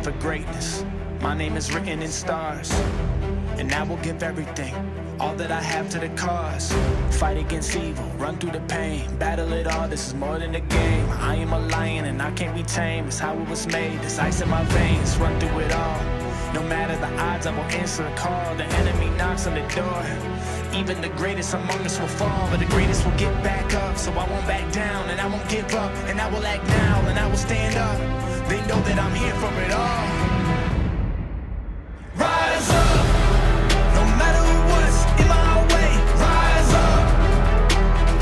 destined for greatness. My name is written in stars, and I will give everything, all that I have to the cause. Fight against evil, run through the pain, battle it all, this is more than a game. I am a lion and I can't be tamed, it's how it was made, there's ice in my veins, run through it all. No matter the odds, I will answer the call. The enemy knocks on the door. Even the greatest among us will fall, but the greatest will get back up. So I won't back down, and I won't give up, and I will act now, and I will stand up. They know that I'm here for it all. Rise up, no matter what's in my way. Rise up,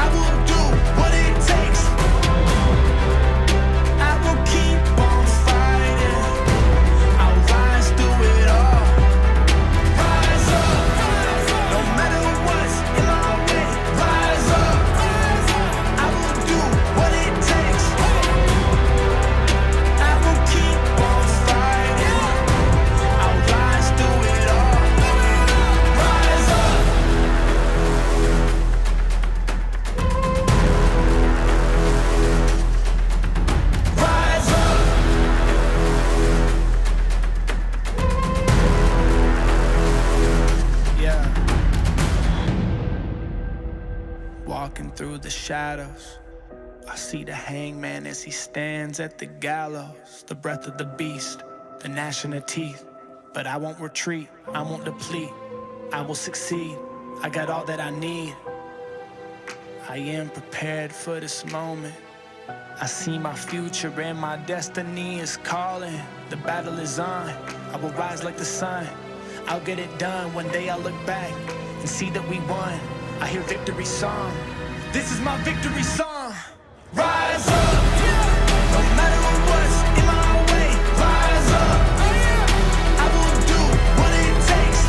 I will do what it takes. I will keep on fighting. I'll rise through it all. Rise up, no matter what's in my way. Rise up, I will do what it takes. I will keep on fighting. I'll rise through it all. Rise up. Rise up. Yeah. Walking through the shadows, I see the hangman as he stands at the gallows. The breath of the beast, the gnashing of teeth. But I won't retreat, I won't deplete. I will succeed, I got all that I need. I am prepared for this moment. I see my future and my destiny is calling. The battle is on, I will rise like the sun. I'll get it done. One day I'll look back and see that we won. I hear victory song. This is my victory song. Rise up, no matter what's in my way. Rise up, I will do what it takes.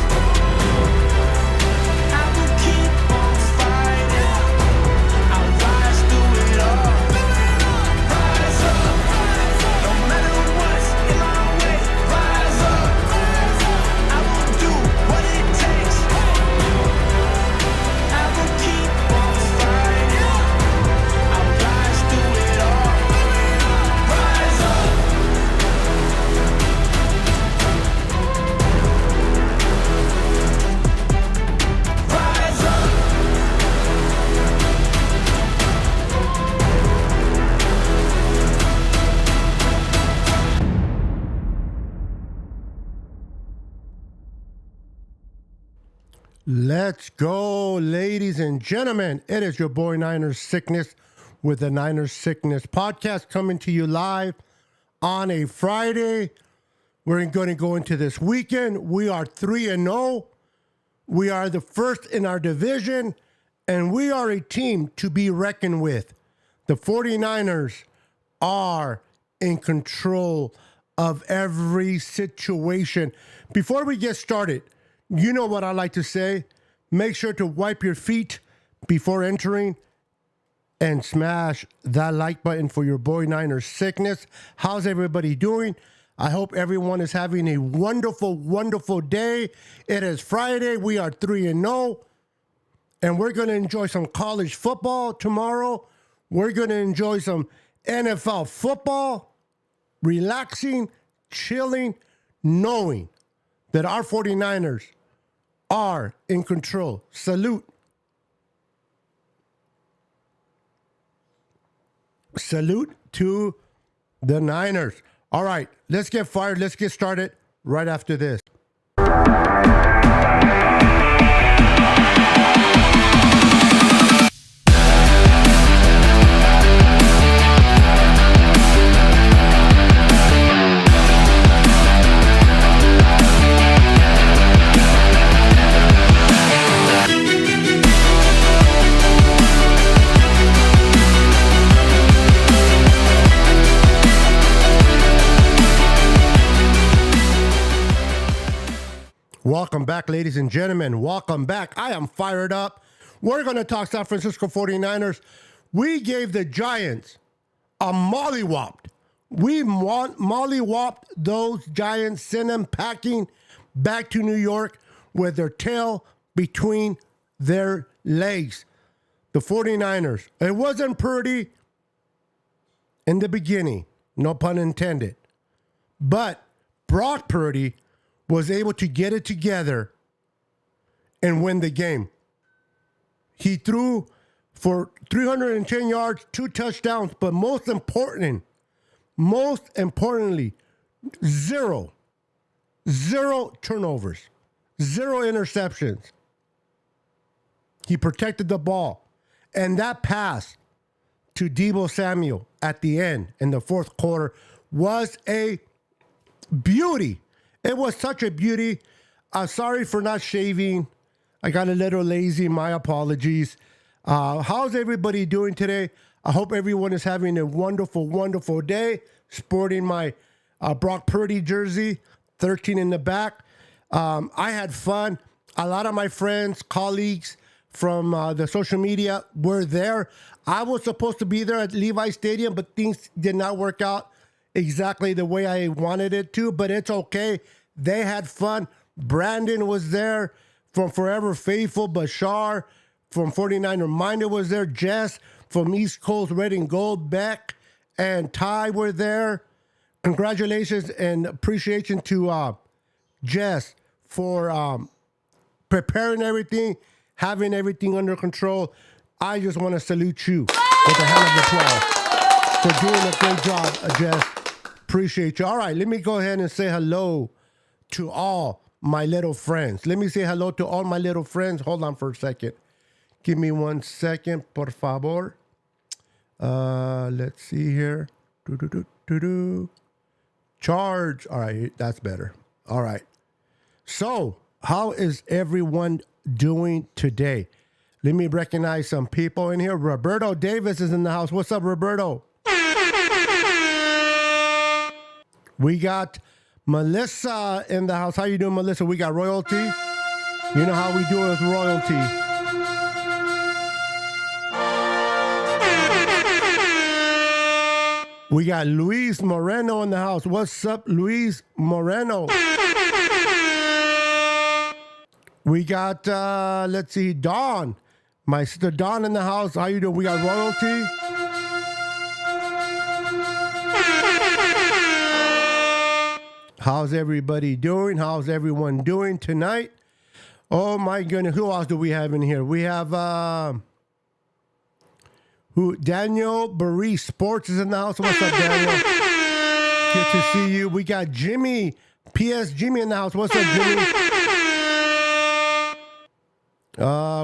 I will keep on fighting. I'll rise through it all. Rise up, no matter what's in my way. Rise up, I will do what it takes. I will keep on fighting. I'll rise through it all. Rise up. Rise up. Let's go, ladies and gentlemen. It is your boy Niners Sickness with the Niners Sickness podcast coming to you live on a Friday. We're going to go into this weekend. We are 3-0. We are the first in our division, and we are a team to be reckoned with. The 49ers are in control of every situation. Before we get started, you know what I like to say. Make sure to wipe your feet before entering and smash that like button for your boy Niners Sickness. How's everybody doing? I hope everyone is having a wonderful, wonderful day. It is Friday. We are 3-0. And we're going to enjoy some college football tomorrow. We're going to enjoy some NFL football, relaxing, chilling, knowing that our 49ers are in control. Salute. Salute to the Niners. All right, let's get fired. Let's get started right after this. Welcome back, ladies and gentlemen. Welcome back. I am fired up. We're going to talk San Francisco 49ers. We gave the Giants a mollywhopped. We mollywhopped those Giants, sent them packing back to New York with their tail between their legs. The 49ers. It wasn't Purdy in the beginning. No pun intended. But Brock Purdy was able to get it together and win the game. He threw for 310 yards, 2 touchdowns, but most importantly, zero turnovers, 0 interceptions. He protected the ball. And that pass to Deebo Samuel at the end in the fourth quarter was a beauty. It was such a beauty. Sorry for not shaving. I got a little lazy. My apologies. How's everybody doing today? I hope everyone is having a wonderful, wonderful day. Sporting my Brock Purdy jersey, 13 in the back. I had fun. A lot of my friends, colleagues from the social media were there. I was supposed to be there at Levi Stadium, but things did not work out exactly the way I wanted it to, but it's okay. They had fun. Brandon was there from Forever Faithful. Bashar from 49er Minded was there. Jess from East Coast Red and Gold. Beck and Ty were there. Congratulations and appreciation to Jess for preparing everything, having everything under control. I just want to salute you with a hell of applause for doing a great job, Jess. Appreciate you. All right, let me go ahead and say hello to all my little friends. Let me say hello to all my little friends. Hold on for a second. Give me 1 second, por favor. Let's see here. Charge. All right, that's better. All right. So, how is everyone doing today? Let me recognize some people in here. Roberto Davis is in the house. What's up, Roberto? We got Melissa in the house. How you doing, Melissa? We got royalty. You know how we do it with royalty. We got Luis Moreno in the house. What's up, Luis Moreno? We got, let's see, Dawn. My sister Dawn in the house. How you doing? We got royalty. How's everybody doing? How's everyone doing tonight? Oh my goodness. Who else do we have in here? We have Daniel Barry Sports is in the house. What's up, Daniel? Good to see you. We got Jimmy, PS Jimmy in the house. What's up, Jimmy?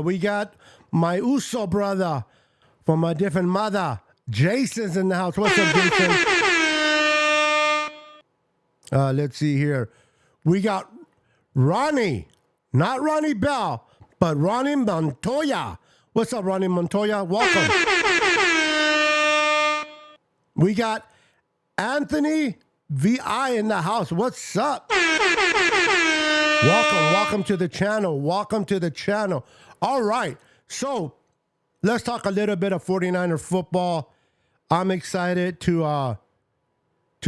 We got my Uso brother from a different mother. Jason's in the house. What's up, Jason? Let's see here. We got Ronnie, not Ronnie Bell, but Ronnie Montoya. What's up, Ronnie Montoya? Welcome. We got Anthony VI in the house. What's up? Welcome to the channel. Welcome to the channel. All right. So let's talk a little bit of 49er football. I'm excited to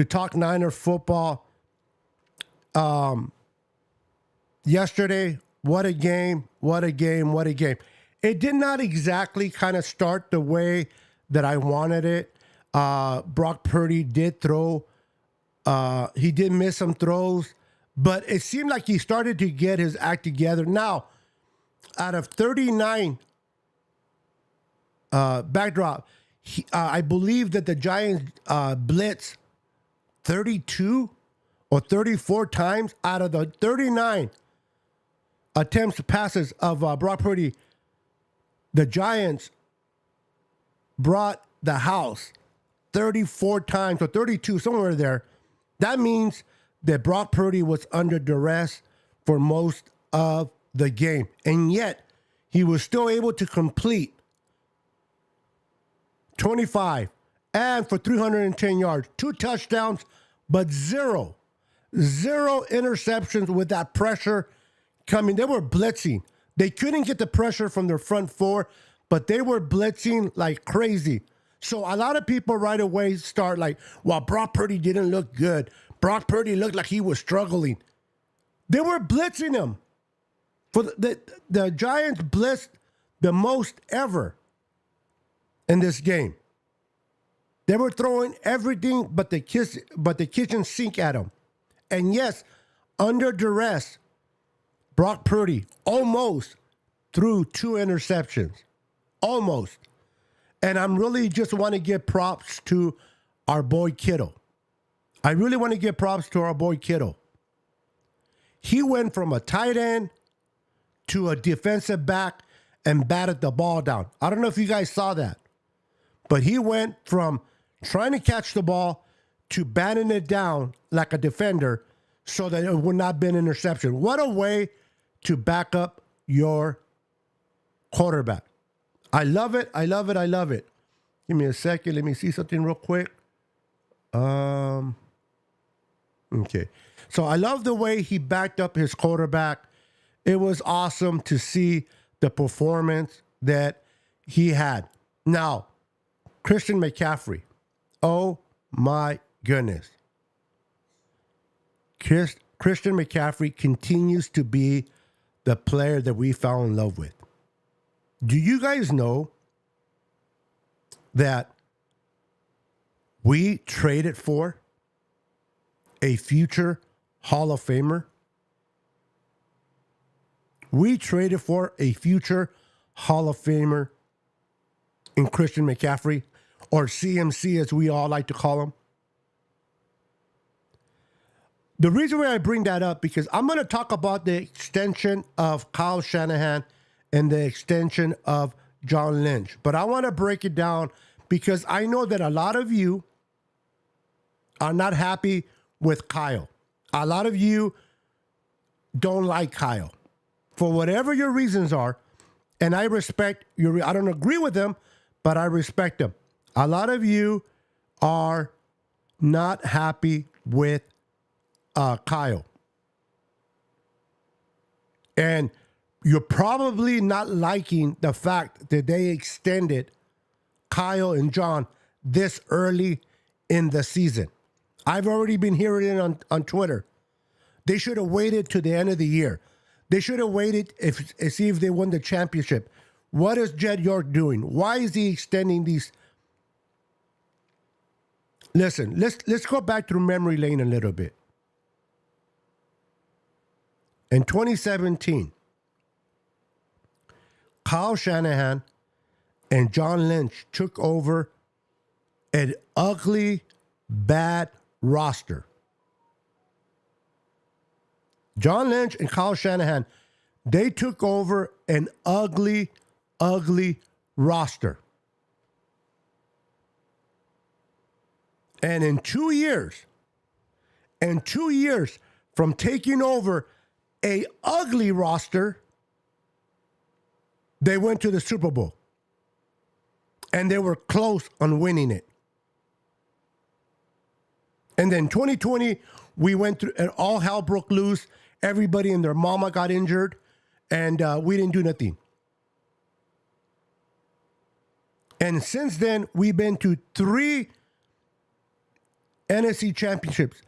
talk Niner football. Yesterday, what a game, what a game, what a game. It did not exactly kind of start the way that I wanted it. Brock Purdy did throw. He did miss some throws, but it seemed like he started to get his act together. Now, out of 39 backdrop, I believe that the Giants blitz 32 or 34 times out of the 39 attempts passes of Brock Purdy. The Giants brought the house 34 times or 32, somewhere there. That means that Brock Purdy was under duress for most of the game. And yet, he was still able to complete 25 and for 310 yards, 2 touchdowns, but zero interceptions with that pressure coming. They were blitzing. They couldn't get the pressure from their front four, but they were blitzing like crazy. So a lot of people right away start like, well, Brock Purdy didn't look good. Brock Purdy looked like he was struggling. They were blitzing him. For the Giants blitzed the most ever in this game. They were throwing everything but the kitchen sink at him. And yes, under duress, Brock Purdy almost threw 2 interceptions. Almost. And I'm really just want to give props to our boy Kittle. I really want to give props to our boy Kittle. He went from a tight end to a defensive back and batted the ball down. I don't know if you guys saw that, but he went from trying to catch the ball to batting it down like a defender so that it would not be an interception. What a way to back up your quarterback. I love it. I love it. I love it. Give me a second. Let me see something real quick. Okay. So I love the way he backed up his quarterback. It was awesome to see the performance that he had. Now, Christian McCaffrey. Oh my goodness. Christian McCaffrey continues to be the player that we fell in love with. Do you guys know that we traded for a future Hall of Famer? We traded for a future Hall of Famer in Christian McCaffrey, or CMC as we all like to call him. The reason why I bring that up, because I'm going to talk about the extension of Kyle Shanahan and the extension of John Lynch. But I want to break it down because I know that a lot of you are not happy with Kyle. A lot of you don't like Kyle for whatever your reasons are. And I respect your, I don't agree with them, but I respect them. A lot of you are not happy with Kyle. And you're probably not liking the fact that they extended Kyle and John this early in the season. I've already been hearing it on Twitter. They should have waited to the end of the year. They should have waited to see if they won the championship. What is Jed York doing? Why is he extending these? Listen, let's go back through memory lane a little bit. In 2017, Kyle Shanahan and John Lynch took over an ugly, bad roster. John Lynch and Kyle Shanahan, they took over an ugly, ugly roster. And in 2 years from taking over a ugly roster, they went to the Super Bowl. And they were close on winning it. And then 2020, we went through, and all hell broke loose. Everybody and their mama got injured, and we didn't do nothing. And since then, we've been to 3 NFC championships.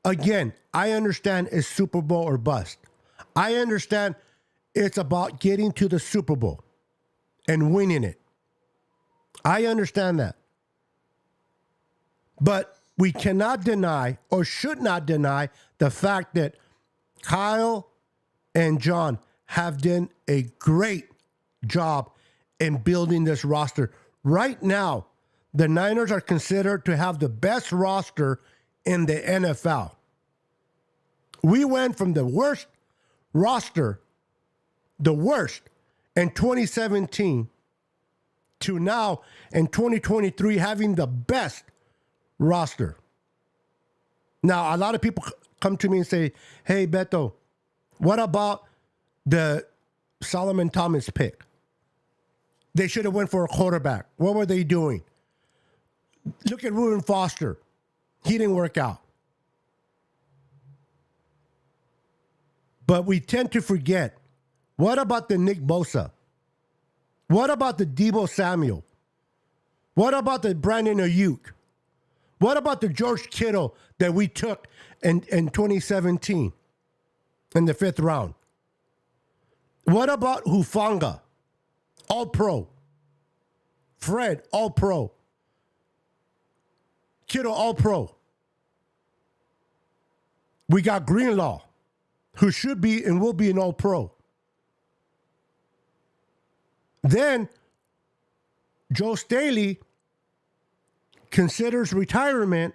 Again, I understand it's Super Bowl or bust. I understand it's about getting to the Super Bowl and winning it. I understand that. But we cannot deny or should not deny the fact that Kyle and John have done a great job in building this roster. Right now, the Niners are considered to have the best roster in the NFL. We went from the worst roster, the worst, in 2017 to now in 2023 having the best roster. Now, a lot of people come to me and say, hey, Beto, what about the Solomon Thomas pick? They should have went for a quarterback. What were they doing? Look at Reuben Foster. He didn't work out. But we tend to forget, what about the Nick Bosa? What about the Deebo Samuel? What about the Brandon Ayuk? What about the George Kittle that we took in 2017 in the 5th round? What about Hufanga? All-Pro. Fred, All-Pro. Kittle, All-Pro. We got Greenlaw, who should be and will be an all-pro. Then Joe Staley considers retirement.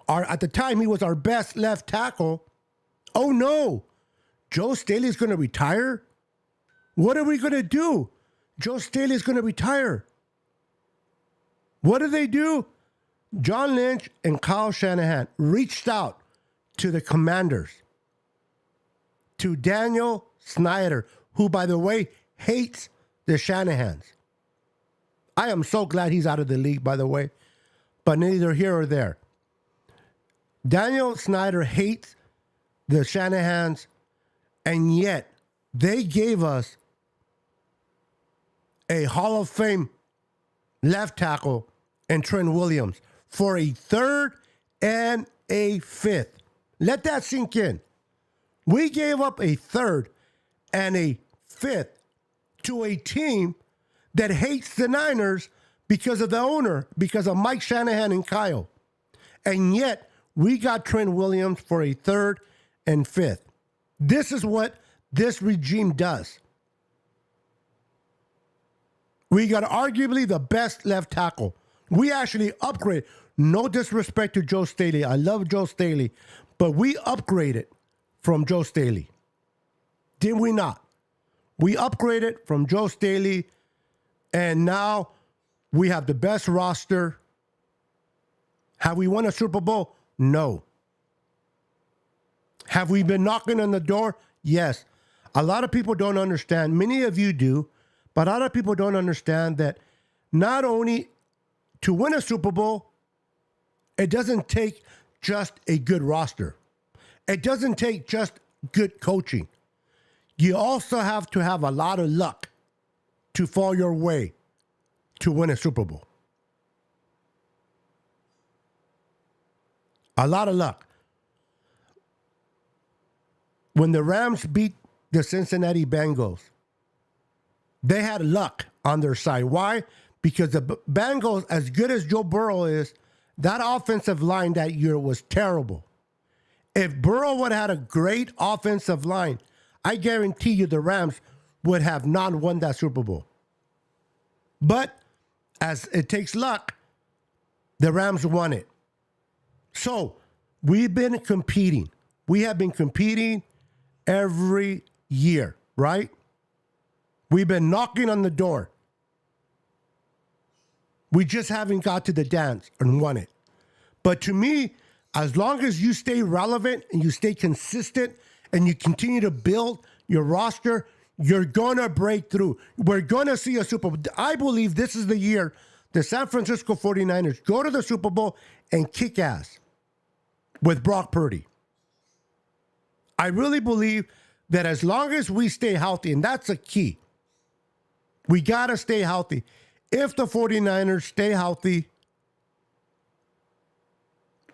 At the time, he was our best left tackle. Oh no, Joe Staley's going to retire? What are we going to do? Joe Staley's going to retire. What did they do? John Lynch and Kyle Shanahan reached out to the Commanders, to Daniel Snyder, who, by the way, hates the Shanahans. I am so glad he's out of the league, by the way, but neither here or there. Daniel Snyder hates the Shanahans, and yet they gave us a Hall of Fame left tackle and Trent Williams for a third and a fifth. Let that sink in. We gave up a third and a fifth to a team that hates the Niners because of the owner, because of Mike Shanahan and Kyle. And yet, we got Trent Williams for a third and fifth. This is what this regime does. We got arguably the best left tackle. We actually upgraded. No disrespect to Joe Staley. I love Joe Staley. But we upgraded from Joe Staley. Did we not? We upgraded from Joe Staley, and now we have the best roster. Have we won a Super Bowl? No. Have we been knocking on the door? Yes. A lot of people don't understand. Many of you do, but a lot of people don't understand that not only to win a Super Bowl, it doesn't take just a good roster. It doesn't take just good coaching. You also have to have a lot of luck to fall your way to win a Super Bowl. A lot of luck. When the Rams beat the Cincinnati Bengals, they had luck on their side. Why? Because the Bengals, as good as Joe Burrow is, that offensive line that year was terrible. If Burrow would have had a great offensive line, I guarantee you the Rams would have not won that Super Bowl. But as it takes luck, the Rams won it. So we've been competing. We have been competing every year, right? We've been knocking on the door. We just haven't got to the dance and won it. But to me, as long as you stay relevant and you stay consistent and you continue to build your roster, you're going to break through. We're going to see a Super Bowl. I believe this is the year the San Francisco 49ers go to the Super Bowl and kick ass with Brock Purdy. I really believe that as long as we stay healthy, and that's a key, we got to stay healthy. If the 49ers stay healthy,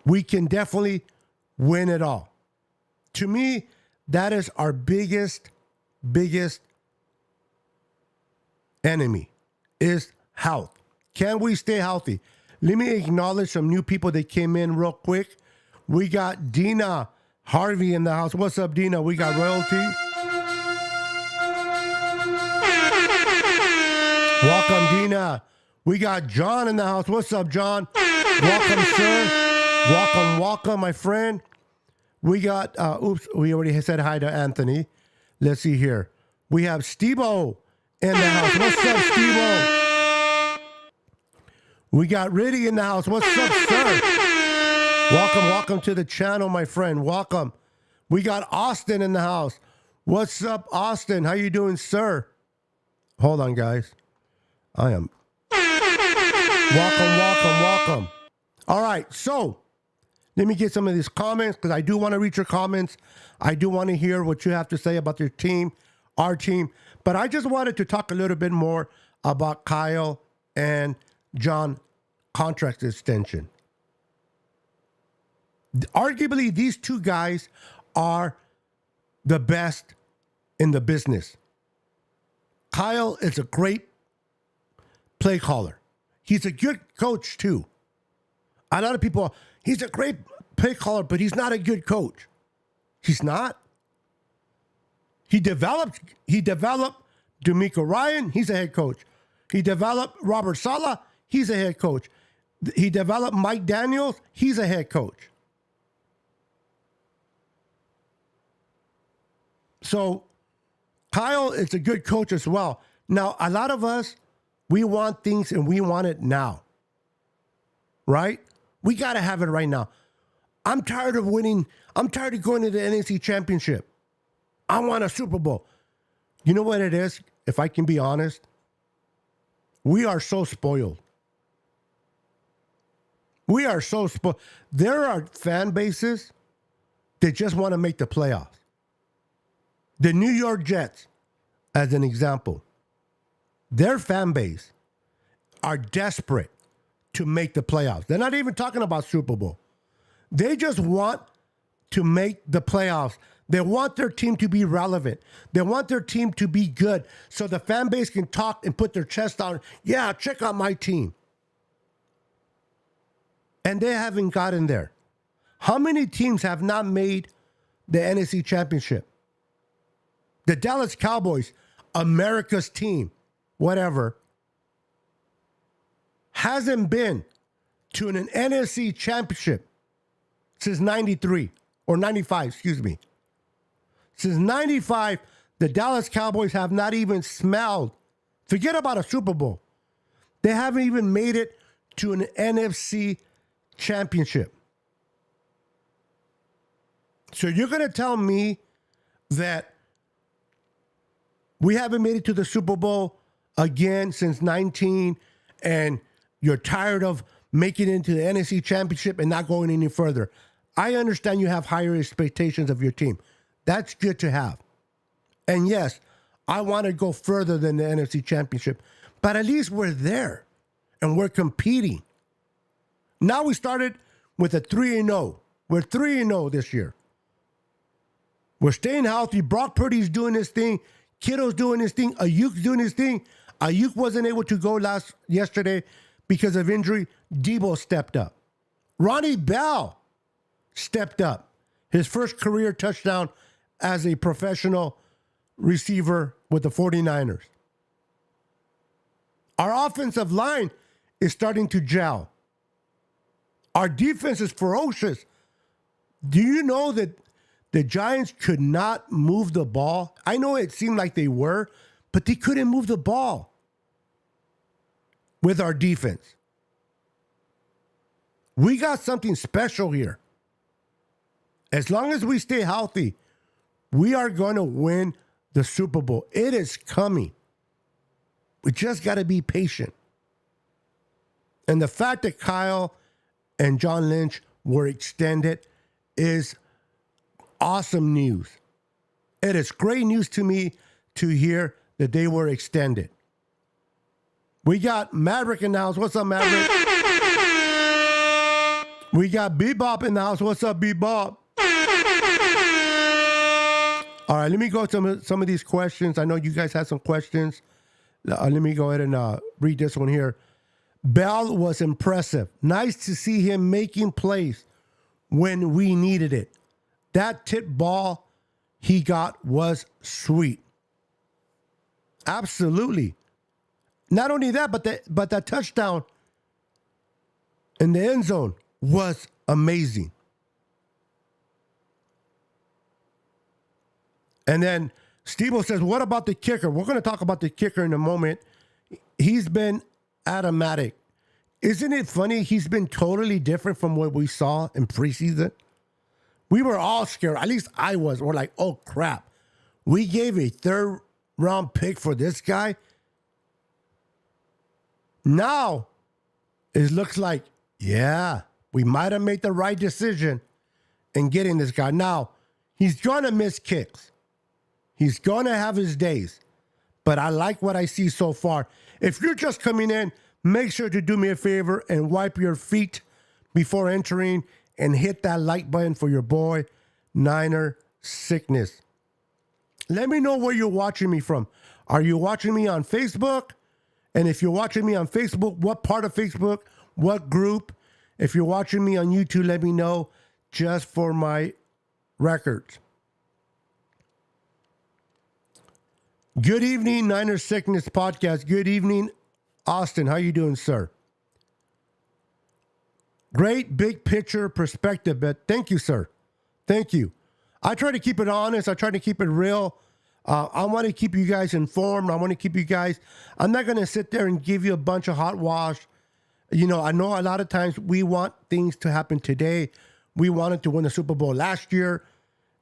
we can definitely win it all. To me, that is our biggest enemy, is health. Can we stay healthy? Let me acknowledge some new people that came in real quick. We got Dina Harvey in the house. What's up, Dina? We got royalty. Welcome, Dina. We got John in the house. What's up, John? Welcome, sir. Welcome, my friend. We got, we already said hi to Anthony. Let's see here. We have Steve-O in the house. What's up, Steve-O? We got Riddy in the house. What's up, sir? Welcome to the channel, my friend. Welcome. We got Austin in the house. What's up, Austin? How you doing, sir? Hold on, guys. I am. Welcome. All right, so let me get some of these comments because I do want to read your comments. I do want to hear what you have to say about your team, our team. But I just wanted to talk a little bit more about Kyle and John contract extension. Arguably, these two guys are the best in the business. Kyle is a great play caller. He's a good coach, too. A lot of people, he's a great play caller, but he's not a good coach. He's not. He developed D'Amico Ryan. He's a head coach. He developed Robert Saleh. He's a head coach. He developed Mike Daniels. He's a head coach. So Kyle is a good coach as well. Now, a lot of us, we want things and we want it now. Right? We got to have it right now. I'm tired of winning. I'm tired of going to the NFC Championship. I want a Super Bowl. You know what it is? If I can be honest, we are so spoiled. We are so spoiled. There are fan bases that just want to make the playoffs. The New York Jets, as an example, their fan base are desperate to make the playoffs. They're not even talking about Super Bowl. They just want to make the playoffs. They want their team to be relevant. They want their team to be good so the fan base can talk and put their chest on. Yeah, check out my team. And they haven't gotten there. How many teams have not made the NFC Championship? The Dallas Cowboys, America's team, whatever, hasn't been to an NFC Championship since 93 or 95, excuse me. Since 95, the Dallas Cowboys have not even smelled. Forget about a Super Bowl. They haven't even made it to an NFC Championship. So you're going to tell me that we haven't made it to the Super Bowl again since 19, and you're tired of making it into the NFC Championship and not going any further. I understand you have higher expectations of your team. That's good to have. And yes, I want to go further than the NFC Championship, but at least we're there and we're competing. Now we started with a 3-0. We're 3-0 this year. We're staying healthy. Brock Purdy's doing his thing. Kittle's doing his thing. Ayuk's doing his thing. Ayuk wasn't able to go yesterday because of injury. Debo stepped up. Ronnie Bell stepped up. His first career touchdown as a professional receiver with the 49ers. Our offensive line is starting to gel. Our defense is ferocious. Do you know that the Giants could not move the ball? I know it seemed like they were, but they couldn't move the ball with our defense. We got something special here. As long as we stay healthy, we are going to win the Super Bowl. It is coming. We just got to be patient. And the fact that Kyle and John Lynch were extended is awesome news. It is great news to me to hear that they were extended. We got Maverick in the house. What's up, Maverick? We got Bebop in the house. What's up, Bebop? All right, let me go to some of these questions. I know you guys had some questions. Let me go ahead and read this one here. Bell was impressive. Nice to see him making plays when we needed it. That tip ball he got was sweet. Absolutely. Not only that, but that touchdown in the end zone was amazing. And then Steve says, what about the kicker? We're going to talk about the kicker in a moment. He's been automatic. Isn't it funny? He's been totally different from what we saw in preseason. We were all scared. At least I was. We're like, oh, crap. We gave a third-round pick for this guy. Now, it looks like, yeah, we might have made the right decision in getting this guy. Now, he's going to miss kicks. He's going to have his days. But I like what I see so far. If you're just coming in, make sure to do me a favor and wipe your feet before entering and hit that like button for your boy, Niner Sickness. Let me know where you're watching me from. Are you watching me on Facebook? And if you're watching me on Facebook, what part of Facebook? What group? If you're watching me on YouTube, let me know. just for my records. Good evening, Niner Sickness Podcast. Good evening, Austin. How you doing, sir? Great big picture perspective, but thank you, sir. Thank you. I try to keep it honest. I try to keep it real. I want to keep you guys informed. I want to keep you guys. I'm not going to sit there and give you a bunch of hot wash. You know, I know a lot of times we want things to happen today. We wanted to win the Super Bowl last year,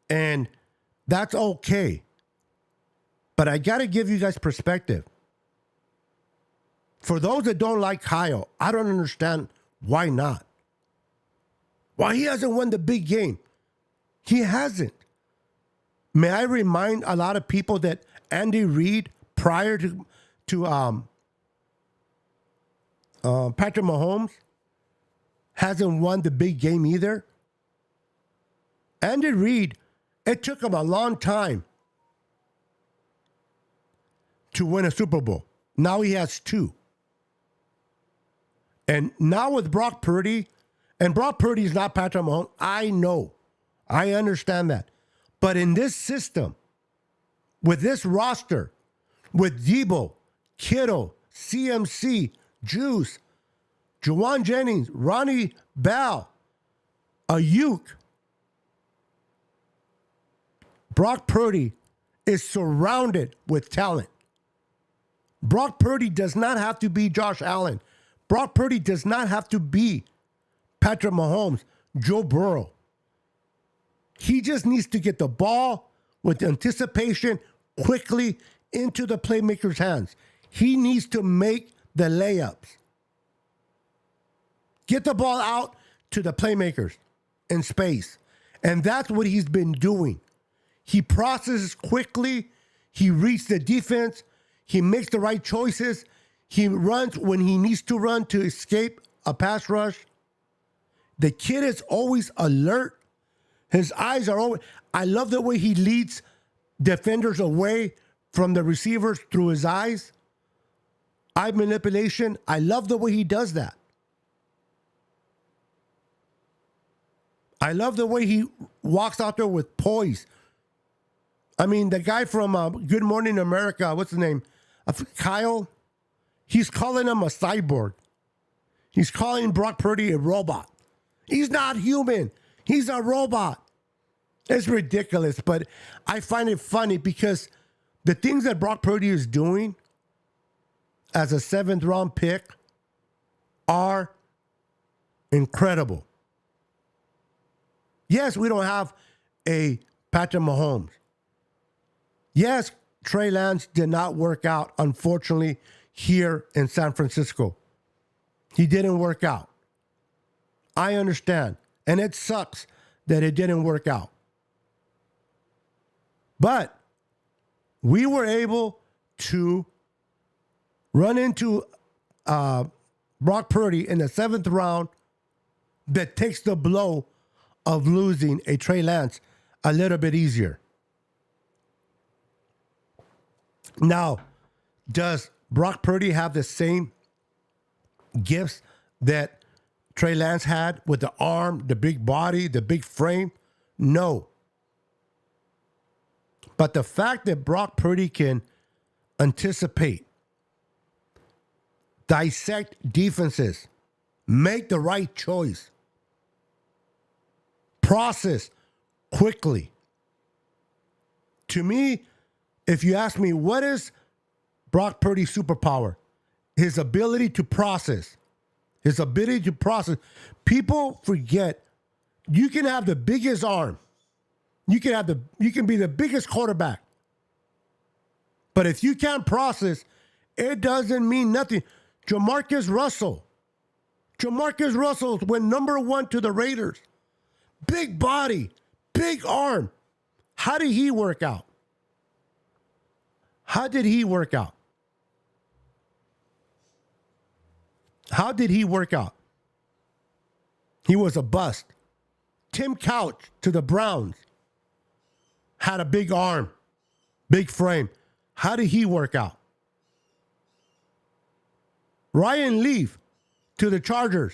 and that's okay. But I got to give you guys perspective. For those that don't like Kyle, I don't understand why not. Why he hasn't won the big game. He hasn't. May I remind a lot of people that Andy Reid, prior to Patrick Mahomes, hasn't won the big game either. Andy Reid, it took him a long time to win a Super Bowl. Now he has 2. And now with Brock Purdy, and Brock Purdy is not Patrick Mahomes. I know. I understand that. But in this system, with this roster, with Debo, Kittle, CMC, Juice, Jawan Jennings, Ronnie Bell, Ayuk, Brock Purdy is surrounded with talent. Brock Purdy does not have to be Josh Allen. Brock Purdy does not have to be Patrick Mahomes, Joe Burrow. He just needs to get the ball with anticipation quickly into the playmaker's hands. He needs to make the layups. Get the ball out to the playmakers in space. And that's what he's been doing. He processes quickly. He reads the defense. He makes the right choices. He runs when he needs to run to escape a pass rush. The kid is always alert. His eyes are always... I love the way he leads defenders away from the receivers through his eyes. Eye manipulation. I love the way he does that. I love the way he walks out there with poise. I mean, the guy from Good Morning America, what's his name? Kyle. He's calling him a cyborg. He's calling Brock Purdy a robot. He's not human. He's a robot. It's ridiculous, but I find it funny because the things that Brock Purdy is doing as a 7th round pick are incredible. Yes, we don't have a Patrick Mahomes. Yes, Trey Lance did not work out, unfortunately, here in San Francisco. He didn't work out. I understand. And it sucks that it didn't work out. But we were able to run into Brock Purdy in the 7th round that takes the blow of losing a Trey Lance a little bit easier. Now, does Brock Purdy have the same gifts that Trey Lance had with the arm, the big body, the big frame? No. But the fact that Brock Purdy can anticipate, dissect defenses, make the right choice, process quickly. To me, if you ask me, what is Brock Purdy's superpower? His ability to process. His ability to process. People forget you can have the biggest arm. You can be the biggest quarterback. But if you can't process, it doesn't mean nothing. Jamarcus Russell went number 1 to the Raiders. Big body, big arm. How did he work out? How did he work out? How did he work out? He was a bust. Tim Couch to the Browns had a big arm, big frame. How did he work out? Ryan Leaf to the Chargers,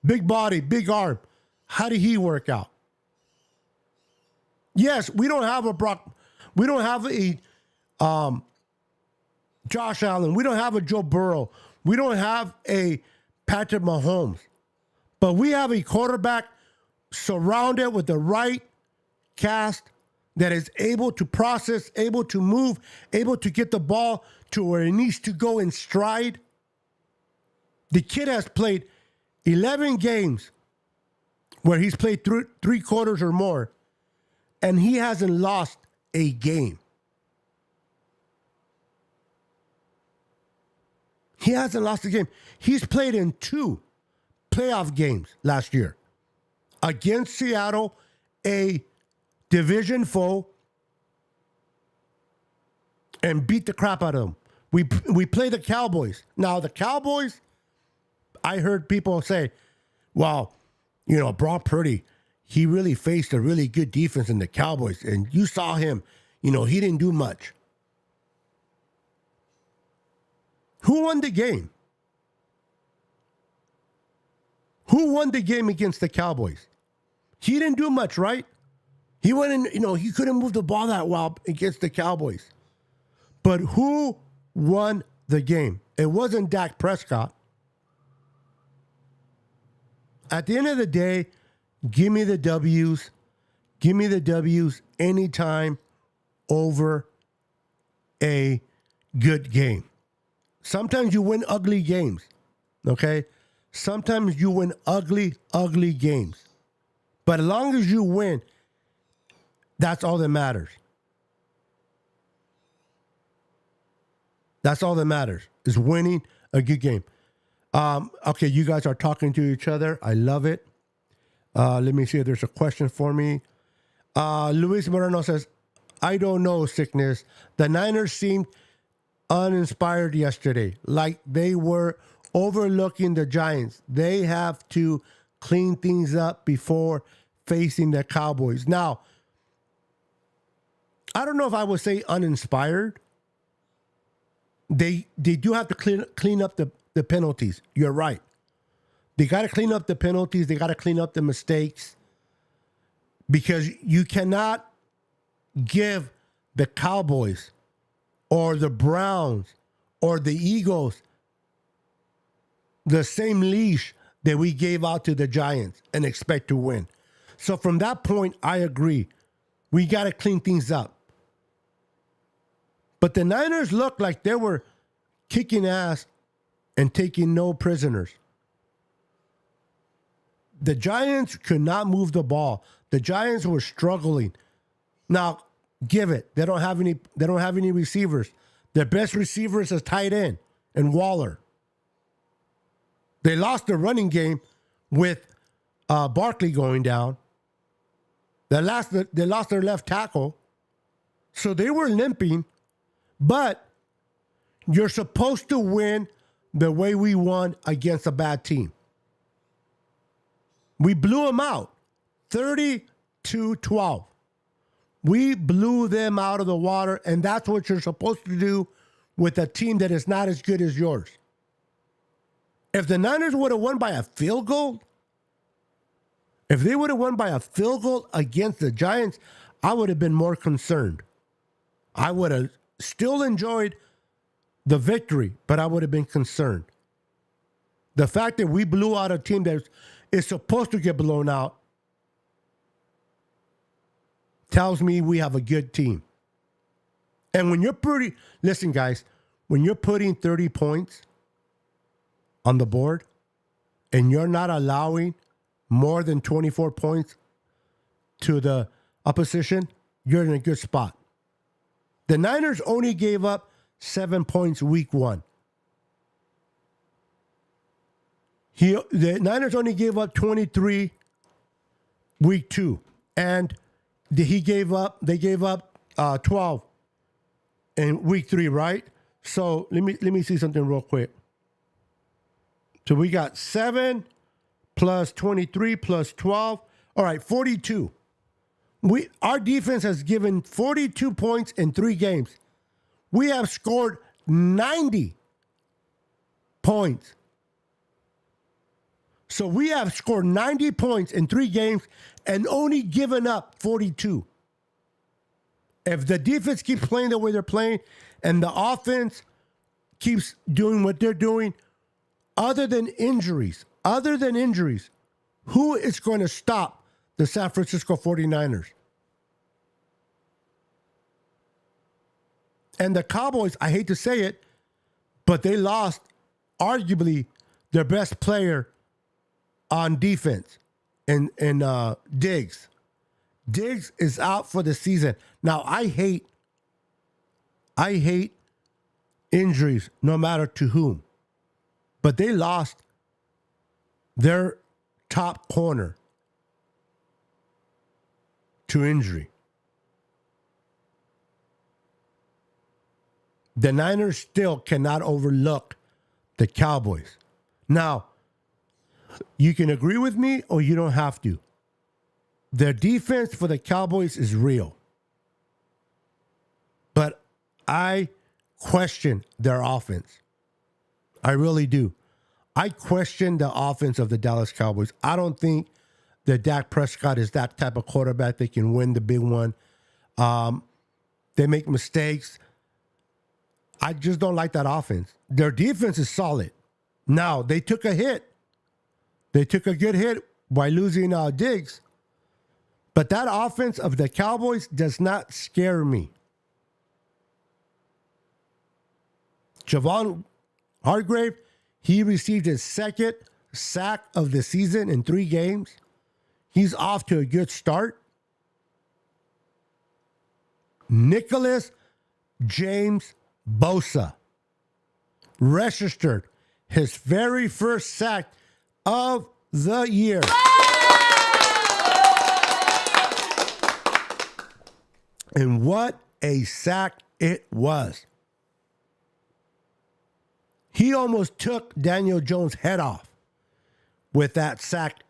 big body, big arm. How did he work out? Yes, we don't have a Brock. We don't have a Josh Allen. We don't have a Joe Burrow. We don't have a Patrick Mahomes. But we have a quarterback surrounded with the right cast that is able to process, able to move, able to get the ball to where it needs to go in stride. The kid has played 11 games where he's played three quarters or more, and he hasn't lost a game. He hasn't lost a game. He's played in 2 playoff games last year against Seattle, a division foe, and beat the crap out of them. We play the Cowboys. Now, the Cowboys, I heard people say, well, you know, Brock Purdy, he really faced a really good defense in the Cowboys, and you saw him, you know, he didn't do much. Who won the game? Who won the game against the Cowboys? He didn't do much, right? He went in, you know, he couldn't move the ball that well against the Cowboys. But who won the game? It wasn't Dak Prescott. At the end of the day, give me the W's. Give me the W's anytime over a good game. Sometimes you win ugly games, okay? Sometimes you win ugly games. But as long as you win, that's all that matters. That's all that matters, is winning a good game. Okay, you guys are talking to each other. I love it. Let me see if there's a question for me. Luis Moreno says, I don't know, Sickness. The Niners seemed uninspired yesterday, like they were overlooking the Giants. They have to clean things up before facing the Cowboys. Now, I don't know if I would say uninspired. They do have to clean up the penalties. You're right. They got to clean up the penalties. They got to clean up the mistakes, because you cannot give the Cowboys or the Browns or the Eagles the same leash that we gave out to the Giants and expect to win. So from that point, I agree. We got to clean things up. But the Niners looked like they were kicking ass and taking no prisoners. The Giants could not move the ball. The Giants were struggling. Now, give it. They don't have any receivers. Their best receiver is a tight end and Waller. They lost the running game with Barkley going down. They lost their left tackle. So they were limping. But you're supposed to win the way we won against a bad team. We blew them out, 30-12. We blew them out of the water, and that's what you're supposed to do with a team that is not as good as yours. If the Niners would have won by a field goal, if they would have won by a field goal against the Giants, I would have been more concerned. I would have still enjoyed the victory, but I would have been concerned. The fact that we blew out a team that is supposed to get blown out tells me we have a good team. And when you're listen guys, when you're putting 30 points on the board and you're not allowing more than 24 points to the opposition, you're in a good spot. The Niners only gave up 7 points week 1. The Niners only gave up 23 week 2. And they gave up 12 in week 3, right? So let me see something real quick. So we got 7 plus 23 plus 12. All right, 42. Our defense has given 42 points in 3 games. We have scored 90 points. So we have scored 90 points in 3 games and only given up 42. If the defense keeps playing the way they're playing and the offense keeps doing what they're doing, other than injuries, who is going to stop the San Francisco 49ers? And the Cowboys, I hate to say it, but they lost arguably their best player on defense in Diggs. Diggs is out for the season. Now, I hate injuries no matter to whom. But they lost their top corner to injury. The Niners still cannot overlook the Cowboys. Now, you can agree with me or you don't have to. Their defense for the Cowboys is real. But I question their offense. I really do. I question the offense of the Dallas Cowboys. I don't think that Dak Prescott is that type of quarterback that can win the big one. They make mistakes. I just don't like that offense. Their defense is solid. Now, they took a hit. They took a good hit by losing Diggs. But that offense of the Cowboys does not scare me. Javon Hargrave, he received his second sack of the season in 3 games. He's off to a good start. Nicholas James Bosa registered his very first sack of the year. And what a sack it was. He almost took Daniel Jones' head off with that sack.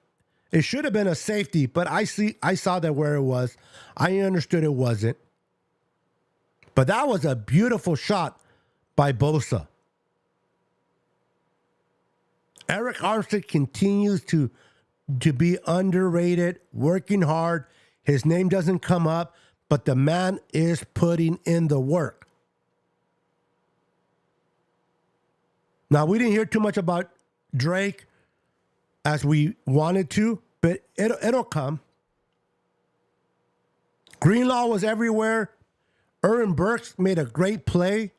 It should have been a safety, but I saw that where it was. I understood it wasn't. But that was a beautiful shot by Bosa. Eric Armstead continues to be underrated, working hard. His name doesn't come up, but the man is putting in the work. Now, we didn't hear too much about Drake as we wanted to, but it'll come. Greenlaw was everywhere. Aaron Burks made a great play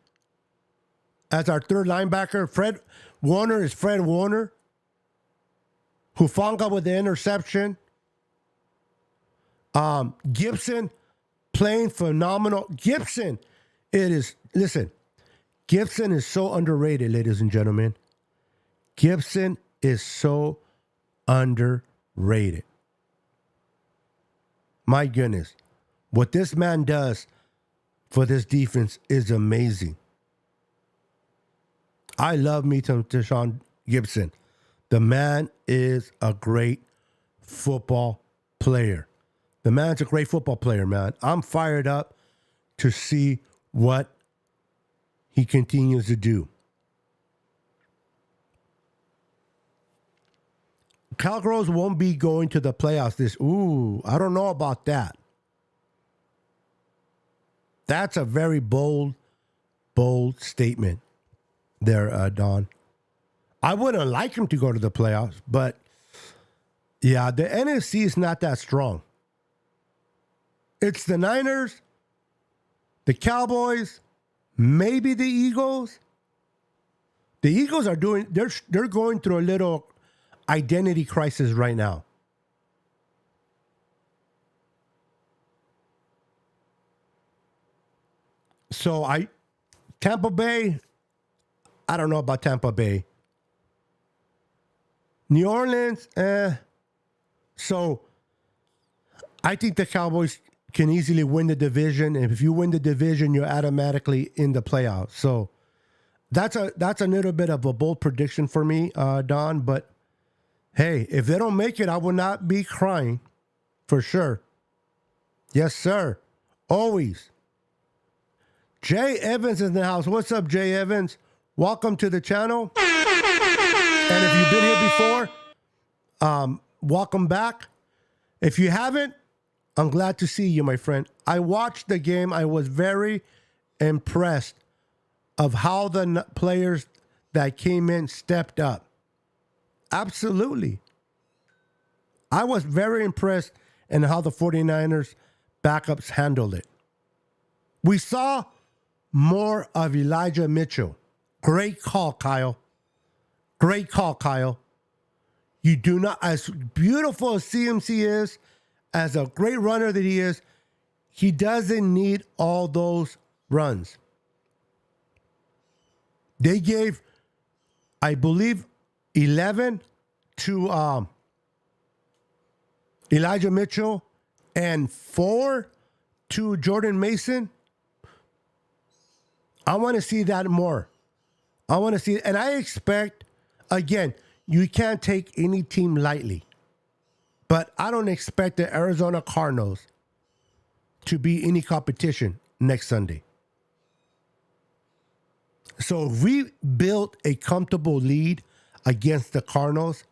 as our third linebacker. Fred Warner is Fred Warner. Hufanga with the interception. Gibson playing phenomenal. Gibson is so underrated, ladies and gentlemen. Gibson is so underrated. My goodness. What this man does for this defense is amazing. I love me some Deshaun Gibson. The man is a great football player. The man's a great football player, man. I'm fired up to see what he continues to do. Cowgirls won't be going to the playoffs I don't know about that. That's a very bold statement there, Don. I wouldn't like him to go to the playoffs, but yeah, the NFC is not that strong. It's the Niners, the Cowboys, maybe the Eagles. The Eagles are they're going through a little identity crisis right now. So Tampa Bay, I don't know about Tampa Bay. New Orleans, So I think the Cowboys can easily win the division. And if you win the division, you're automatically in the playoffs. So that's a little bit of a bold prediction for me, Don. But hey, if they don't make it, I will not be crying for sure. Yes, sir. Always. Jay Evans is in the house. What's up, Jay Evans? Welcome to the channel. And if you've been here before, welcome back. If you haven't, I'm glad to see you, my friend. I watched the game. I was very impressed of how the players that came in stepped up. Absolutely. I was very impressed in how the 49ers backups handled it. We saw more of Elijah Mitchell. Great call, Kyle. Great call, Kyle. You do not, as beautiful as CMC is, as a great runner that he is, he doesn't need all those runs. They gave, I believe, 11 to Elijah Mitchell and 4 to Jordan Mason. I want to see that more. I want to see, and I expect, again, you can't take any team lightly, but I don't expect the Arizona Cardinals to be any competition next Sunday. So if we built a comfortable lead against the Cardinals,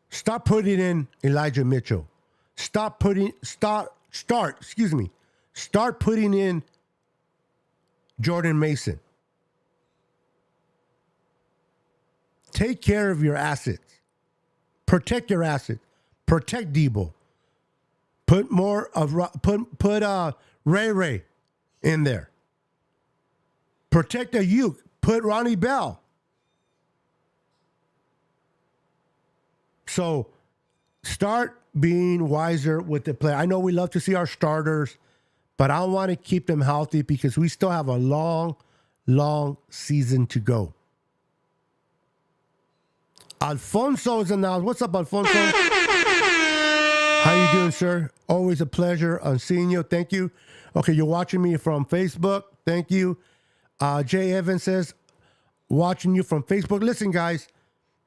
stop putting in Elijah Mitchell. Start putting in Jordan Mason. Take care of your assets. Protect your assets. Protect Debo. Put more of Ray in there. Protect Ayuk. Put Ronnie Bell. So start being wiser with the play. I know we love to see our starters, but I want to keep them healthy because we still have a long, long season to go. Alfonso is announced. What's up, Alfonso? How you doing, sir? Always a pleasure on seeing you. Thank you. Okay, you're watching me from Facebook. Thank you. Jay Evans says, watching you from Facebook. Listen, guys,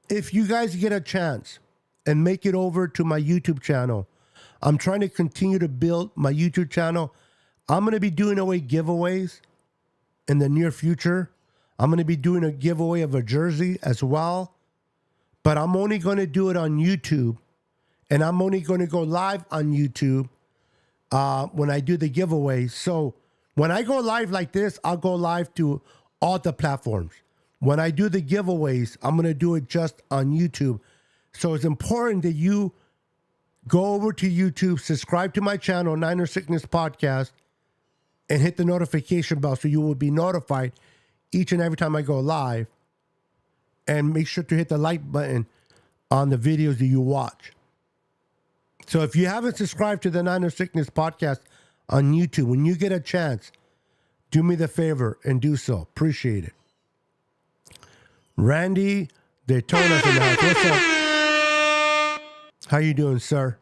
if you guys get a chance and make it over to my YouTube channel, I'm trying to continue to build my YouTube channel. I'm going to be doing away giveaways in the near future. I'm going to be doing a giveaway of a jersey as well. But I'm only going to do it on YouTube. And I'm only going to go live on YouTube when I do the giveaway. So when I go live like this, I'll go live to all the platforms. When I do the giveaways, I'm going to do it just on YouTube. So it's important that you go over to YouTube, subscribe to my channel, Niner Sickness Podcast, and hit the notification bell so you will be notified each and every time I go live. And make sure to hit the like button on the videos that you watch. So if you haven't subscribed to the Niner Sickness Podcast on YouTube, when you get a chance, do me the favor and do so. Appreciate it. Randy Daytona's in the house. What's up? How you doing, sir?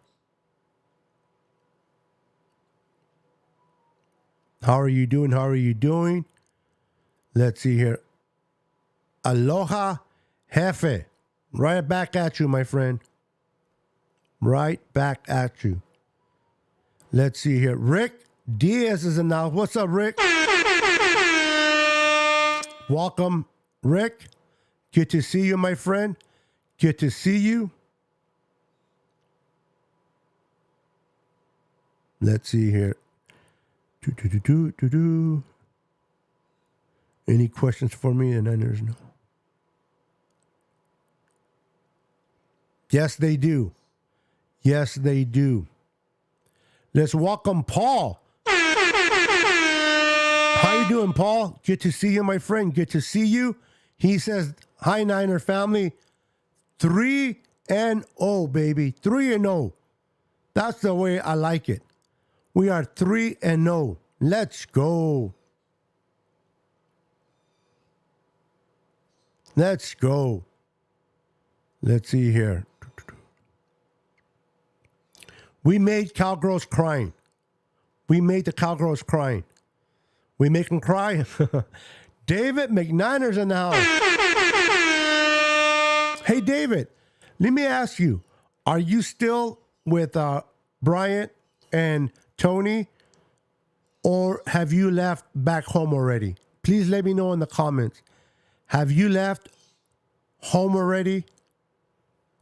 How are you doing? How are you doing? Let's see here. Aloha Jefe. Right back at you, my friend. Right back at you. Let's see here. Rick Diaz is announced. What's up, Rick? Welcome, Rick. Good to see you, my friend. Good to see you. Let's see here. Any questions for me? And then there's no. Yes, they do. Yes, they do. Let's welcome Paul. How you doing, Paul? Good to see you, my friend. Good to see you. He says, hi, Niner family. 3-0, baby. 3-0. That's the way I like it. We are 3-0. Let's go. Let's go. Let's see here. We made cowgirls crying. We made the cowgirls crying. We make them cry. David McNiner's in the house. Hey, David, let me ask you, are you still with Bryant and Tony, or have you left back home already? Please let me know in the comments. Have you left home already?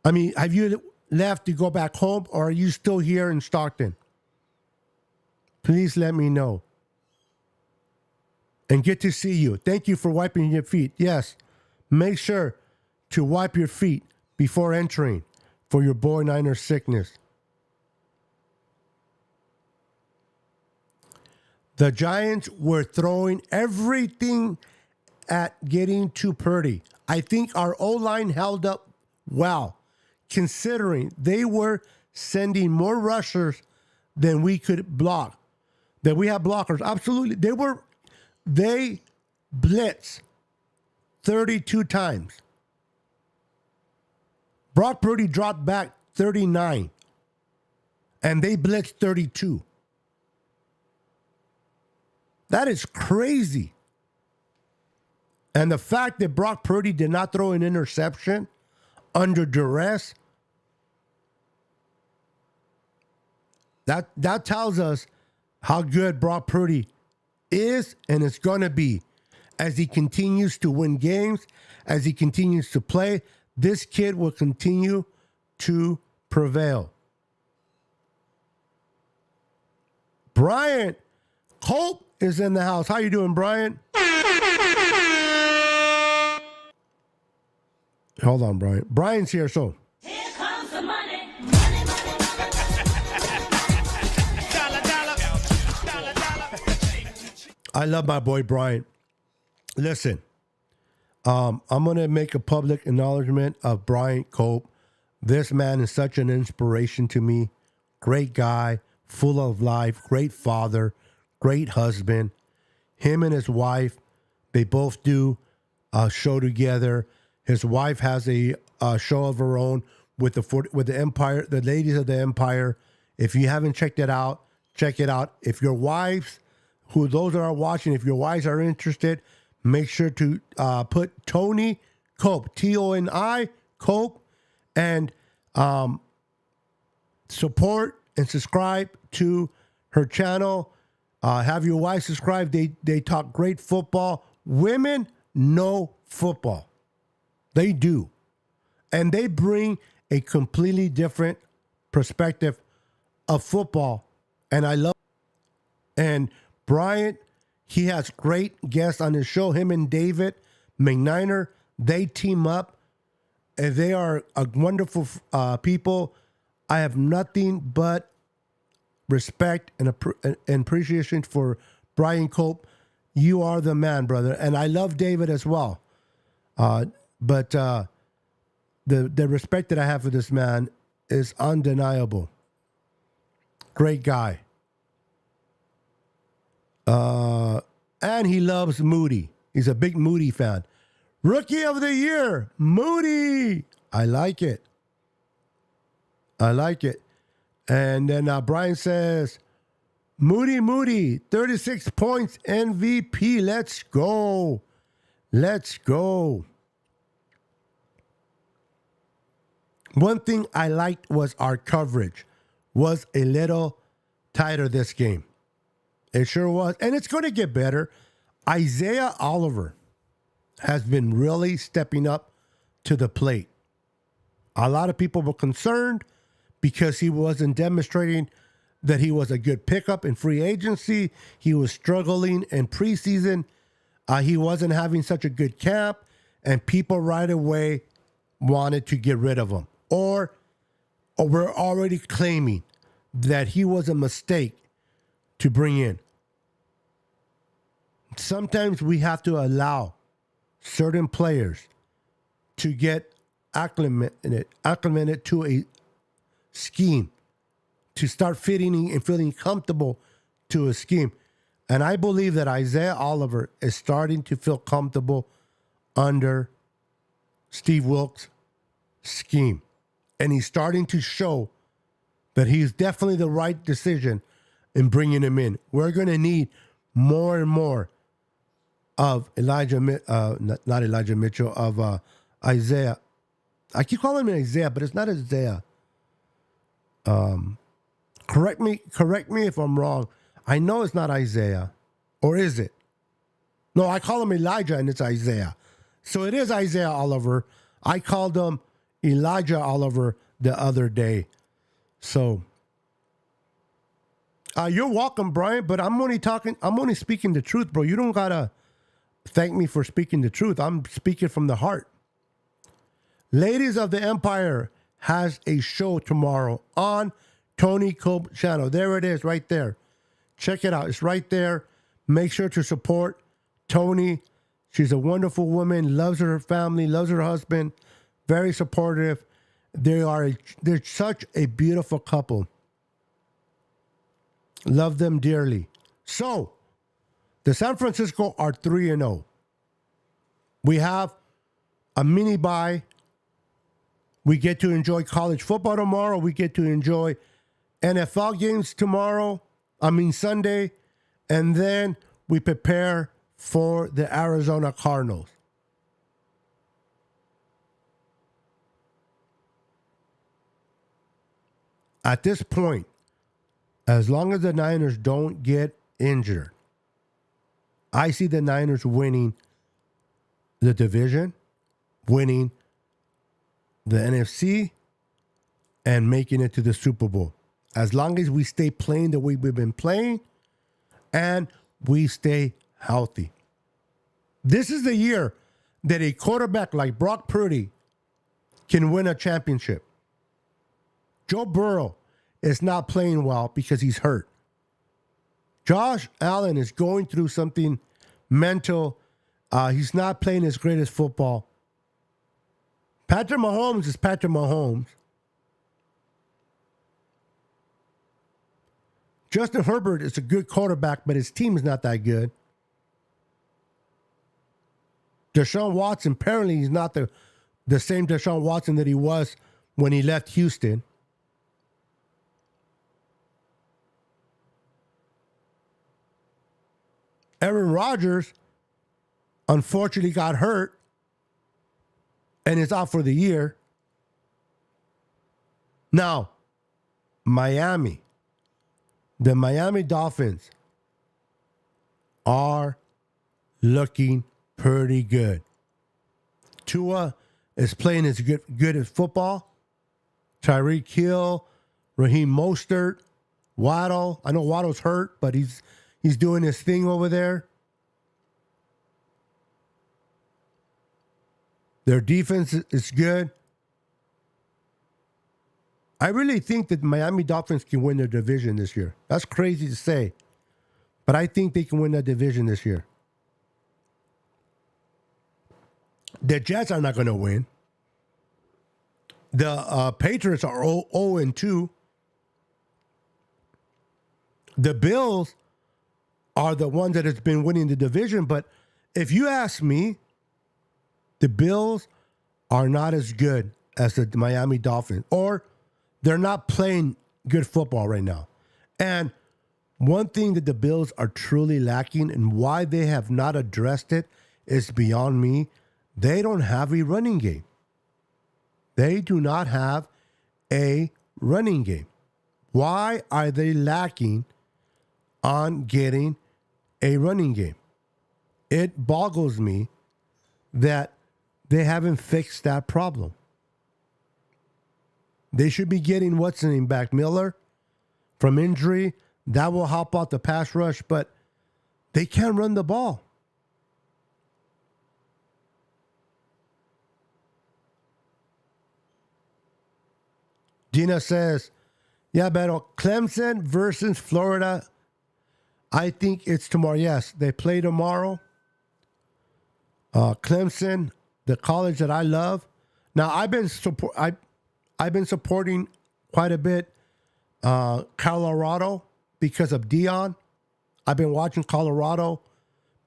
I mean, have you left to go back home, or are you still here in Stockton? Please let me know. And good to see you. Thank you for wiping your feet. Yes, make sure to wipe your feet before entering for your boy Niner sickness. The Giants were throwing everything at getting to Purdy. I think our O-line held up well, considering they were sending more rushers than we could block, that we have blockers. Absolutely. They blitzed 32 times. Brock Purdy dropped back 39, and they blitzed 32. That is crazy. And the fact that Brock Purdy did not throw an interception under duress, that tells us how good Brock Purdy is and is going to be as he continues to win games, as he continues to play. This kid will continue to prevail. Bryant Colt is in the house. How you doing, Bryant? Hold on, Bryant. Brian's here, so. Here comes the money. Money, money, dollar, dollar, dollar, dollar. I love my boy Bryant. Listen, I'm going to make a public acknowledgement of Bryant Cope. This man is such an inspiration to me. Great guy, full of life, great father, great husband. Him and his wife, they both do a show together. His wife has a show of her own with the Empire, the Ladies of the Empire. If you haven't checked it out, check it out. If your wives, those that are watching, if your wives are interested, make sure to put Toni Cope, Toni Cope, and support and subscribe to her channel. Have your wife subscribe. They talk great football. Women know football. They do. And they bring a completely different perspective of football. And I love it. And Bryant, he has great guests on his show. Him and David McNiner, they team up. And they are a wonderful people. I have nothing but respect and appreciation for Brian Cope. You are the man, brother. And I love David as well. But the respect that I have for this man is undeniable. Great guy. And he loves Moody. He's a big Moody fan. Rookie of the year, Moody. I like it. I like it. And then Brian says, Moody, 36 points, MVP. Let's go. Let's go. One thing I liked was our coverage was a little tighter this game. It sure was. And it's going to get better. Isaiah Oliver has been really stepping up to the plate. A lot of people were concerned because he wasn't demonstrating that he was a good pickup in free agency. He was struggling in preseason. He wasn't having such a good camp. And people right away wanted to get rid of him. Or we're already claiming that he was a mistake to bring in. Sometimes we have to allow certain players to get acclimated to a scheme, to start fitting and feeling comfortable to a scheme. And I believe that Isaiah Oliver is starting to feel comfortable under Steve Wilkes' scheme. And he's starting to show that he's definitely the right decision in bringing him in. We're going to need more and more of not Elijah Mitchell, of Isaiah. I keep calling him Isaiah, but it's not Isaiah. Correct me if I'm wrong. I know it's not Isaiah. Or is it? No, I call him Elijah and it's Isaiah. So it is Isaiah Oliver. I called him Elijah Oliver the other day. So you're welcome, Brian, but I'm only speaking the truth, bro. You don't gotta thank me for speaking the truth. I'm speaking from the heart. Ladies of the Empire has a show tomorrow on Tony Cope channel. There it is right there. Check it out. It's right there. Make sure to support Tony. She's a wonderful woman, loves her family, loves her husband, very supportive. They're such a beautiful couple. Love them dearly. So, the San Francisco are 3-0. We have a mini bye. We get to enjoy college football tomorrow. We get to enjoy NFL games Sunday. And then we prepare for the Arizona Cardinals. At this point, as long as the Niners don't get injured, I see the Niners winning the division, winning the NFC, and making it to the Super Bowl. As long as we stay playing the way we've been playing and we stay healthy. This is the year that a quarterback like Brock Purdy can win a championship. Joe Burrow is not playing well because he's hurt. Josh Allen is going through something mental. He's not playing his greatest football. Patrick Mahomes is Patrick Mahomes. Justin Herbert is a good quarterback, but his team is not that good. Deshaun Watson, apparently he's not the same Deshaun Watson that he was when he left Houston. Aaron Rodgers, unfortunately, got hurt and is out for the year. Now, Miami. The Miami Dolphins are looking pretty good. Tua is playing as good as football. Tyreek Hill, Raheem Mostert, Waddle. I know Waddle's hurt, but he's doing his thing over there. Their defense is good. I really think that Miami Dolphins can win their division this year. That's crazy to say, but I think they can win that division this year. The Jets are not going to win. The Patriots are 0-2. The Bills are the ones that has been winning the division, but if you ask me, the Bills are not as good as the Miami Dolphins, or they're not playing good football right now. And one thing that the Bills are truly lacking and why they have not addressed it is beyond me. They don't have a running game. They do not have a running game. Why are they lacking on getting a running game? It boggles me that they haven't fixed that problem. They should be getting what's his name back, Miller, from injury. That will help out the pass rush, but they can't run the ball. Gina says, yeah, pero Clemson versus Florida, I think it's tomorrow. Yes, they play tomorrow. Clemson, the college that I love. Now, I've been supporting quite a bit Colorado because of Dion. I've been watching Colorado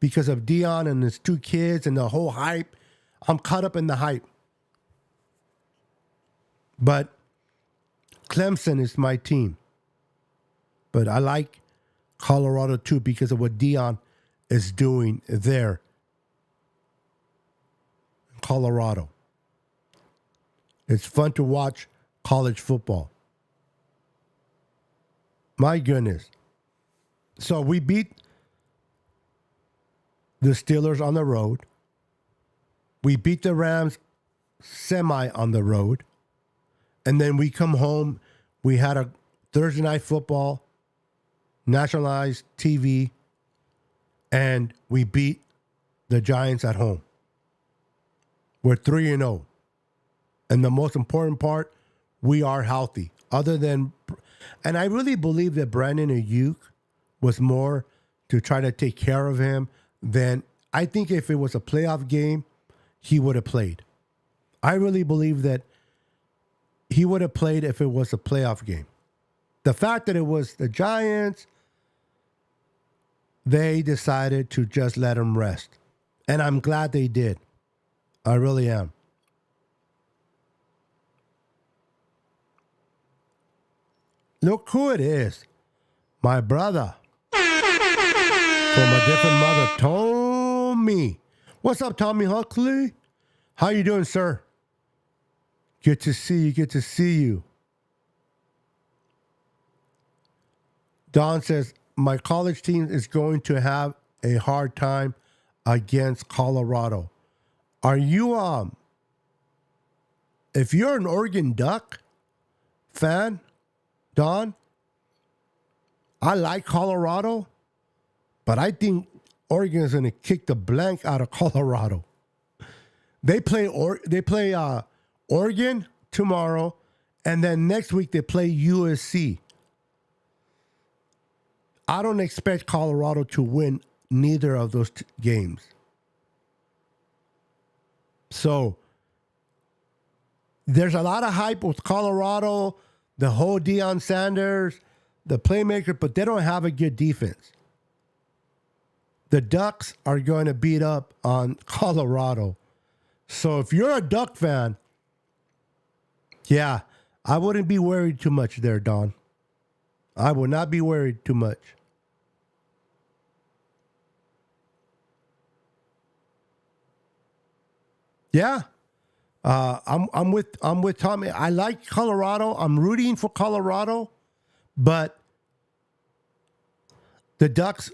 because of Dion and his two kids and the whole hype. I'm caught up in the hype. But Clemson is my team. But I like Colorado too because of what Dion is doing there in Colorado. It's fun to watch college football. My goodness. So we beat the Steelers on the road. We beat the Rams semi on the road. And then we come home. We had a Thursday night football, nationalized TV, and we beat the Giants at home. We're 3-0. And the most important part, we are healthy. And I really believe that Brandon Ayuk was more to try to take care of him than, I think if it was a playoff game, he would have played. I really believe that he would have played if it was a playoff game. The fact that it was the Giants, they decided to just let him rest. And I'm glad they did. I really am. Look who it is. My brother. From a different mother, Tommy. What's up, Tommy Huxley? How you doing, sir? Good to see you. Good to see you. Don says, my college team is going to have a hard time against Colorado. Are you, if you're an Oregon Duck fan, Don, I like Colorado, but I think Oregon is going to kick the blank out of Colorado. They play Oregon tomorrow, and then next week they play USC. I don't expect Colorado to win neither of those games. So there's a lot of hype with Colorado, the whole Deion Sanders, the playmaker, but they don't have a good defense. The Ducks are going to beat up on Colorado. So if you're a Duck fan, yeah, I wouldn't be worried too much there, Don. I would not be worried too much. Yeah. I'm with Tommy. I like Colorado. I'm rooting for Colorado, but the Ducks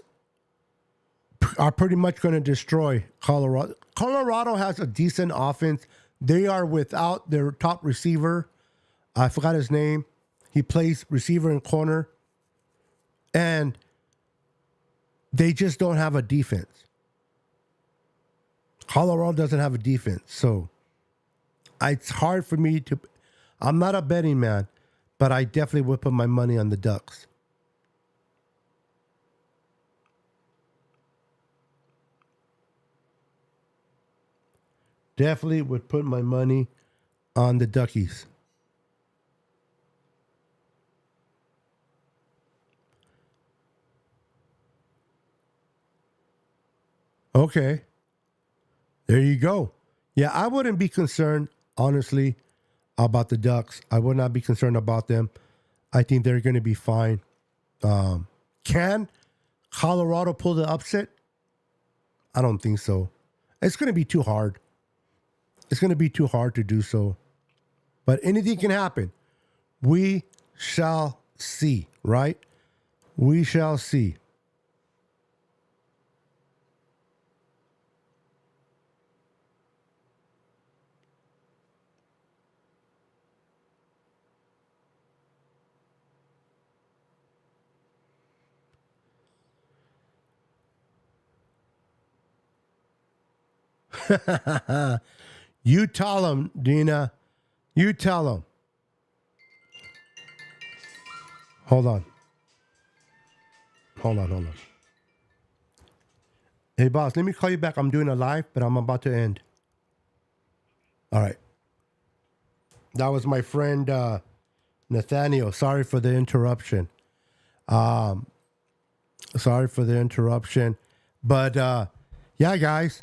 are pretty much going to destroy Colorado. Colorado has a decent offense. They are without their top receiver. I forgot his name. He plays receiver and corner. And they just don't have a defense. Colorado doesn't have a defense. So it's hard for me to... I'm not a betting man, but I definitely would put my money on the Ducks. Definitely would put my money on the Duckies. Okay. There you go. Yeah, I wouldn't be concerned, honestly, about the Ducks. I would not be concerned about them. I think they're going to be fine. Can Colorado pull the upset? I don't think so. It's going to be too hard. It's going to be too hard to do so. But anything can happen. We shall see, right? We shall see. You tell him, Dina. You tell him. Hold on. Hey, boss, let me call you back. I'm doing a live, but I'm about to end. All right. That was my friend Nathaniel. Sorry for the interruption. But yeah, guys,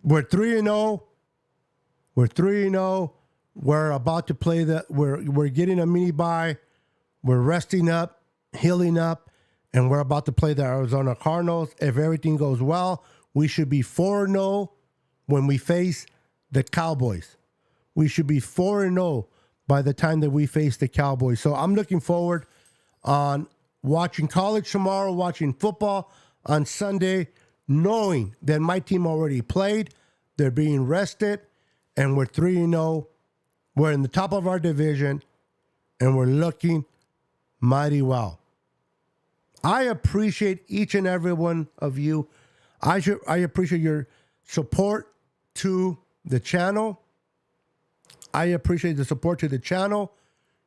we're 3-0. We're 3-0. We're about to play we're getting a mini bye. We're resting up, healing up, and we're about to play the Arizona Cardinals. If everything goes well, we should be 4-0 when we face the Cowboys. We should be 4-0 by the time that we face the Cowboys. So I'm looking forward on watching college tomorrow, watching football on Sunday, knowing that my team already played, they're being rested, and we're 3-0. We're in the top of our division. and we're looking mighty well. I appreciate each and every one of you. I appreciate your support to the channel. I appreciate the support to the channel.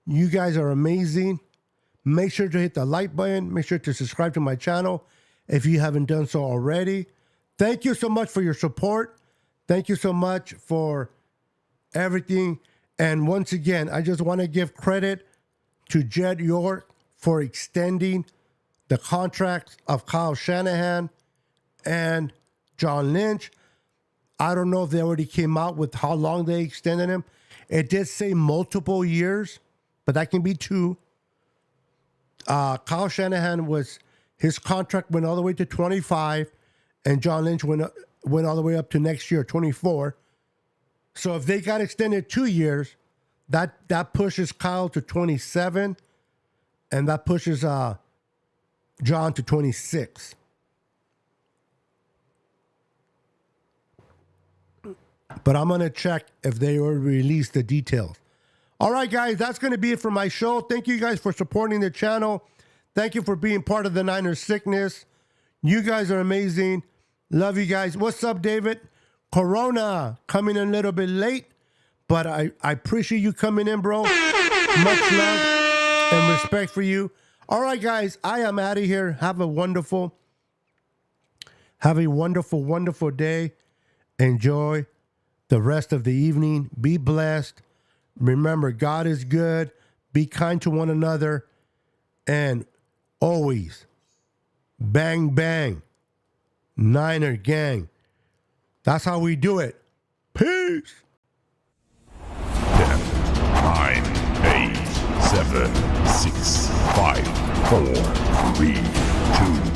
You guys are amazing. Make sure to hit the like button. Make sure to subscribe to my channel if you haven't done so already. Thank you so much for your support. Thank you so much for everything. And once again, I just want to give credit to Jed York for extending the contracts of Kyle Shanahan and John Lynch. I don't know if they already came out with how long they extended him. It did say multiple years, but that can be 2. Kyle Shanahan his contract went all the way to 25, and John Lynch went all the way up to next year, 24. So if they got extended 2 years, that pushes Kyle to 27, and that pushes John to 26. But I'm going to check if they already released the details. All right, guys, that's going to be it for my show. Thank you guys for supporting the channel. Thank you for being part of the Niners Sickness. You guys are amazing. Love you guys. What's up, David? Corona coming in a little bit late, but I appreciate you coming in, bro. Much love and respect for you. All right, guys, I am out of here. Have a wonderful, wonderful day. Enjoy the rest of the evening. Be blessed. Remember, God is good. Be kind to one another. And always, bang, bang, Niner gang. That's how we do it. Peace. 10, 9, 8, 7, 6, 5, 4, 3, 2,